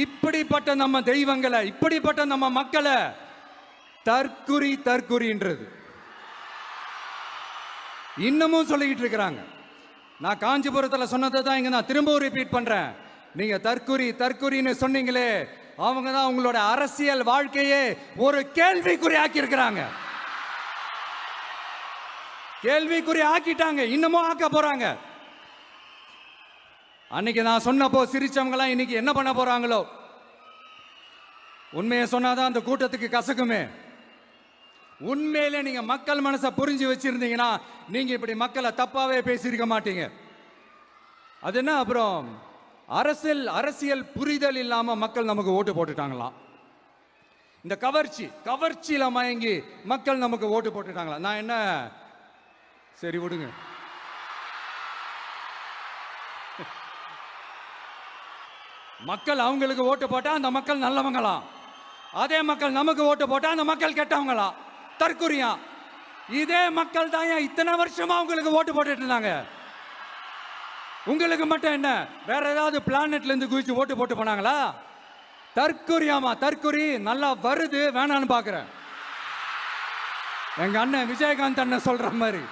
இப்படிப்பட்ட நம்ம தெய்வங்களை, இப்படிப்பட்ட நம்ம மக்களை தற்குறின்றது இன்னமும் சொல்லிக்கிட்டு இருக்கிறாங்க. நான் காஞ்சிபுரத்தில் சொன்னதை தான் இங்க நான் திரும்பவும் ரிப்பீட் பண்றேன். நீங்க தற்குறின்னு சொன்னீங்களே, அவங்க தான் உங்களோட அரசியல் வாழ்க்கையே ஒரு கேள்விக்குறி ஆக்கி இருக்கிறாங்க. கேள்விக்குறி ஆக்கிட்டாங்க, இன்னமும் ஆக்க போறாங்க. அன்னைக்கு நான் சொன்னப்போ சிரிச்சவங்களாம் இன்னைக்கு என்ன பண்ண போறாங்களோ? உண்மையை சொன்னாதான் அந்த கூட்டத்துக்கு கசக்குமே. உண்மையிலே நீங்க மக்கள் மனசை புரிஞ்சு வச்சிருந்தீங்கன்னா நீங்க இப்படி மக்களை தப்பாவே பேசியிருக்க மாட்டீங்க. அது என்ன, அப்புறம் அரசியல் புரிதல் இல்லாம மக்கள் நமக்கு ஓட்டு போட்டுட்டாங்களாம். இந்த கவர்ச்சியில மயங்கி மக்கள் நமக்கு ஓட்டு போட்டுட்டாங்களா? நான் என்ன, சரி விடுங்க. மக்கள் அவங்களுக்கு ஓட்டு போட்டா அந்த மக்கள் நல்லவங்களாம், அதே மக்கள் நமக்கு ஓட்டு போட்டா அந்த மக்கள் கெட்டவங்களாம். தற்குறியா? இதே மக்கள் தான் இத்தனை வருஷமா உங்களுக்கு ஓட்டு போட்டுட்டு இருந்தாங்க. உங்களுக்கு மட்டும் என்ன, வேற ஏதாவது பிளானட்ல இருந்து குதிச்சு ஓட்டு போட்டு போனாங்களா? தற்குறியாமா? தற்குறி நல்லா வருது, வேணான்னு பாக்குறேன். எங்க அண்ணன் விஜயகாந்த் அண்ணன் சொல்ற மாதிரி